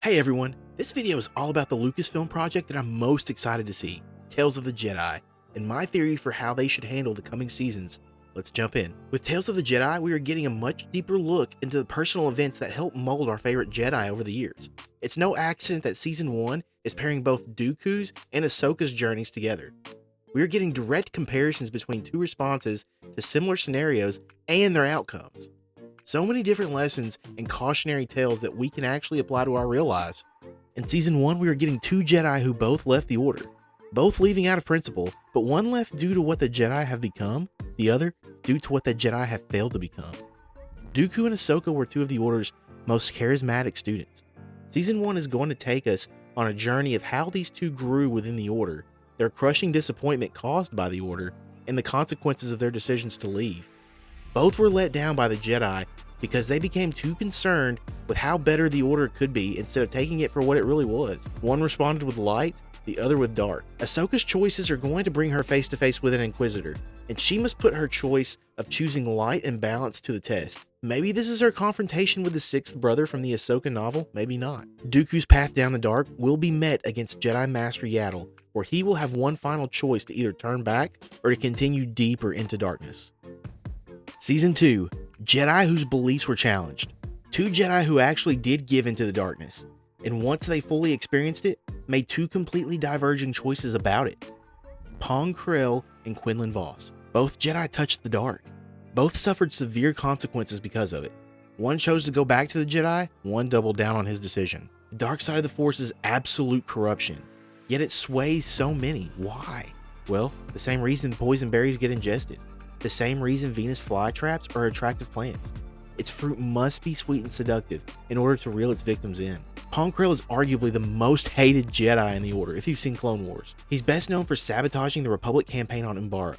Hey everyone, this video is all about the Lucasfilm project that I'm most excited to see, Tales of the Jedi, and my theory for how they should handle the coming seasons. Let's jump in. With Tales of the Jedi, we are getting a much deeper look into the personal events that helped mold our favorite Jedi over the years. It's no accident that Season 1 is pairing both Dooku's and Ahsoka's journeys together. We are getting direct comparisons between two responses to similar scenarios and their outcomes. So many different lessons and cautionary tales that we can actually apply to our real lives. In Season 1, we are getting two Jedi who both left the Order, both leaving out of principle, but one left due to what the Jedi have become, the other due to what the Jedi have failed to become. Dooku and Ahsoka were two of the Order's most charismatic students. Season 1 is going to take us on a journey of how these two grew within the Order, their crushing disappointment caused by the Order, and the consequences of their decisions to leave. Both were let down by the Jedi because they became too concerned with how better the Order could be instead of taking it for what it really was. One responded with light, the other with dark. Ahsoka's choices are going to bring her face to face with an Inquisitor, and she must put her choice of choosing light and balance to the test. Maybe this is her confrontation with the sixth brother from the Ahsoka novel, maybe not. Dooku's path down the dark will be met against Jedi Master Yaddle, where he will have one final choice to either turn back or to continue deeper into darkness. Season 2, Jedi whose beliefs were challenged. Two Jedi who actually did give into the darkness, and once they fully experienced it, made two completely diverging choices about it. Pong Krell and Quinlan Vos. Both Jedi touched the dark. Both suffered severe consequences because of it. One chose to go back to the Jedi, one doubled down on his decision. The dark side of the Force is absolute corruption, yet it sways so many. Why? Well, the same reason poison berries get ingested. The same reason Venus flytraps are attractive plants. Its fruit must be sweet and seductive in order to reel its victims in. Pong Krell is arguably the most hated Jedi in the Order if you've seen Clone Wars. He's best known for sabotaging the Republic campaign on Umbara.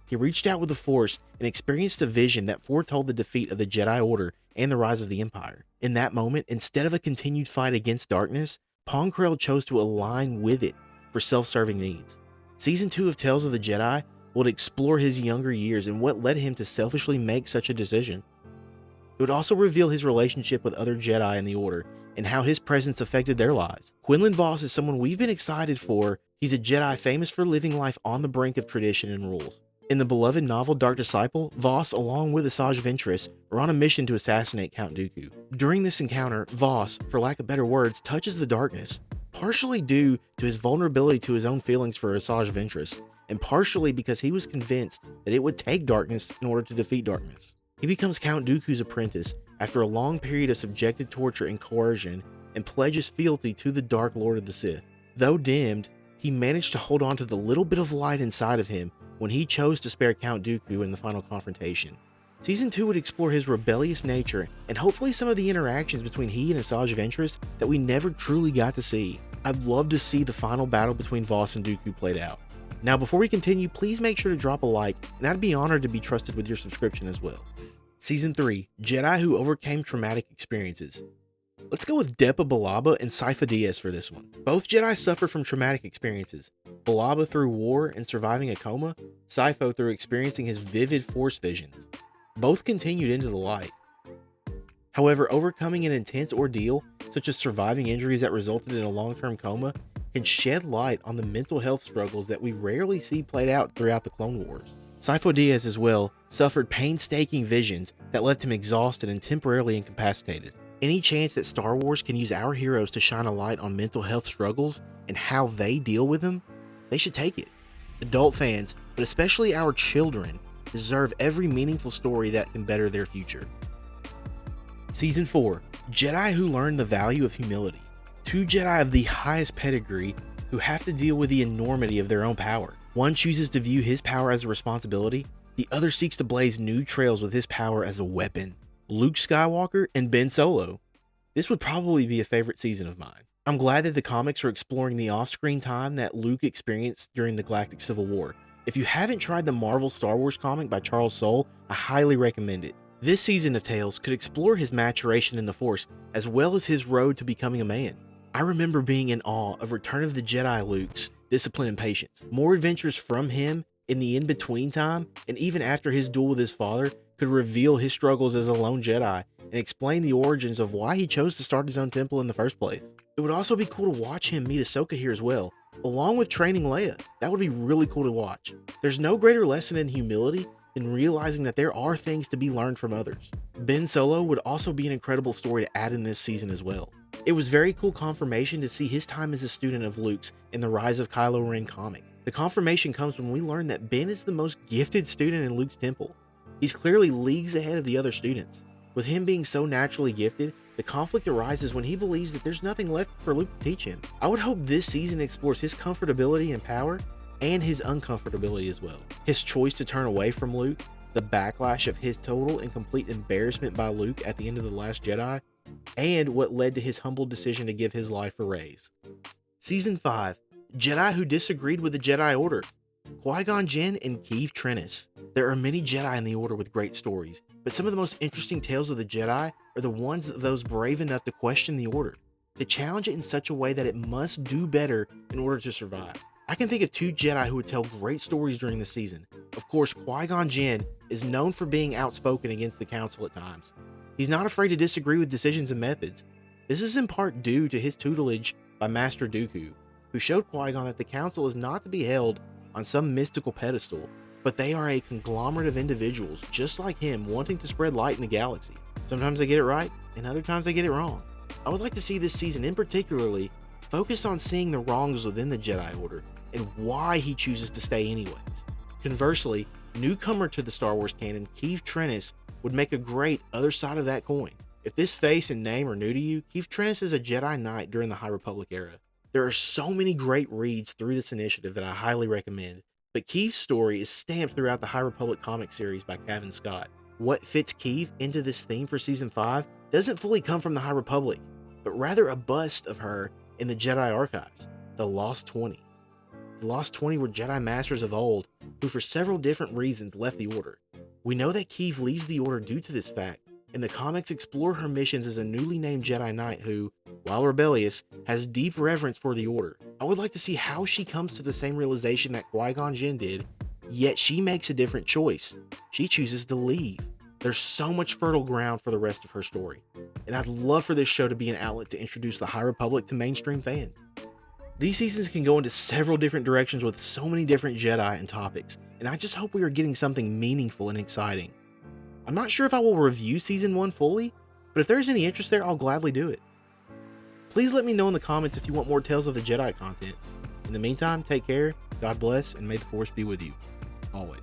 He reached out with the Force and experienced a vision that foretold the defeat of the Jedi Order and the rise of the Empire. In that moment, instead of a continued fight against darkness, Pong Krell chose to align with it for self-serving needs. Season 2 of Tales of the Jedi will explore his younger years and what led him to selfishly make such a decision. It would also reveal his relationship with other Jedi in the Order and how his presence affected their lives. Quinlan Vos is someone we've been excited for. He's a Jedi famous for living life on the brink of tradition and rules. In the beloved novel Dark Disciple, Vos, along with Asajj Ventress, are on a mission to assassinate Count Dooku. During this encounter, Vos, for lack of better words, touches the darkness, partially due to his vulnerability to his own feelings for Asajj Ventress, and partially because he was convinced that it would take darkness in order to defeat darkness. He becomes Count Dooku's apprentice after a long period of subjected torture and coercion, and pledges fealty to the Dark Lord of the Sith. Though dimmed, he managed to hold on to the little bit of light inside of him when he chose to spare Count Dooku in the final confrontation. Season 2 would explore his rebellious nature and hopefully some of the interactions between he and Asajj Ventress that we never truly got to see. I'd love to see the final battle between Vos and Dooku played out. Now, before we continue, please make sure to drop a like, and I'd be honored to be trusted with your subscription as well. Season 3, Jedi who overcame traumatic experiences. Let's go with Depa Billaba and Sifo Dyas for this one. Both Jedi suffer from traumatic experiences. Billaba through war and surviving a coma, Sifo through experiencing his vivid Force visions. Both continued into the light. However, overcoming an intense ordeal, such as surviving injuries that resulted in a long-term coma, can shed light on the mental health struggles that we rarely see played out throughout the Clone Wars. Sifo Dyas as well suffered painstaking visions that left him exhausted and temporarily incapacitated. Any chance that Star Wars can use our heroes to shine a light on mental health struggles and how they deal with them, they should take it. Adult fans, but especially our children, deserve every meaningful story that can better their future. Season 4, Jedi who learn the value of humility. Two Jedi of the highest pedigree who have to deal with the enormity of their own power. One chooses to view his power as a responsibility, the other seeks to blaze new trails with his power as a weapon. Luke Skywalker and Ben Solo. This would probably be a favorite season of mine. I'm glad that the comics are exploring the off-screen time that Luke experienced during the Galactic Civil War. If you haven't tried the Marvel Star Wars comic by Charles Soule, I highly recommend it. This season of Tales could explore his maturation in the Force, as well as his road to becoming a man. I remember being in awe of Return of the Jedi Luke's discipline and patience. More adventures from him in the in-between time, and even after his duel with his father, could reveal his struggles as a lone Jedi and explain the origins of why he chose to start his own temple in the first place. It would also be cool to watch him meet Ahsoka here as well, along with training Leia. That would be really cool to watch. There's no greater lesson in humility than realizing that there are things to be learned from others. Ben Solo would also be an incredible story to add in this season as well. It was very cool confirmation to see his time as a student of Luke's in the Rise of Kylo Ren comic. The confirmation comes when we learn that Ben is the most gifted student in Luke's temple. He's clearly leagues ahead of the other students. With him being so naturally gifted, the conflict arises when he believes that there's nothing left for Luke to teach him. I would hope this season explores his comfortability and power, and his uncomfortability as well. His choice to turn away from Luke, the backlash of his total and complete embarrassment by Luke at the end of The Last Jedi, and what led to his humble decision to give his life for Rey's. Season 5, Jedi who disagreed with the Jedi Order. Qui-Gon Jinn and Keeve Trennis. There are many Jedi in the Order with great stories, but some of the most interesting tales of the Jedi are the ones of those brave enough to question the Order, to challenge it in such a way that it must do better in order to survive. I can think of 2 Jedi who would tell great stories during the season. Of course, Qui-Gon Jinn is known for being outspoken against the Council at times. He's not afraid to disagree with decisions and methods. This is in part due to his tutelage by Master Dooku, who showed Qui-Gon that the Council is not to be held on some mystical pedestal, but they are a conglomerate of individuals just like him wanting to spread light in the galaxy. Sometimes they get it right, and other times they get it wrong. I would like to see this season in particularly focus on seeing the wrongs within the Jedi Order and why he chooses to stay anyways. Conversely, newcomer to the Star Wars canon, Keeve Trennis would make a great other side of that coin. If this face and name are new to you, Keeve Trennis is a Jedi Knight during the High Republic era. There are so many great reads through this initiative that I highly recommend, but Keeve's story is stamped throughout the High Republic comic series by Cavan Scott. What fits Keeve into this theme for Season 5 doesn't fully come from the High Republic, but rather a bust of her in the Jedi Archives, the Lost 20. The Lost 20 were Jedi Masters of old who for several different reasons left the Order. We know that Keeve leaves the Order due to this fact, and the comics explore her missions as a newly named Jedi Knight who, while rebellious, has deep reverence for the Order. I would like to see how she comes to the same realization that Qui-Gon Jinn did, yet she makes a different choice. She chooses to leave. There's so much fertile ground for the rest of her story, and I'd love for this show to be an outlet to introduce the High Republic to mainstream fans. These seasons can go into several different directions with so many different Jedi and topics, and I just hope we are getting something meaningful and exciting. I'm not sure if I will review Season 1 fully, but if there's any interest there, I'll gladly do it. Please let me know in the comments if you want more Tales of the Jedi content. In the meantime, take care, God bless, and may the Force be with you, always.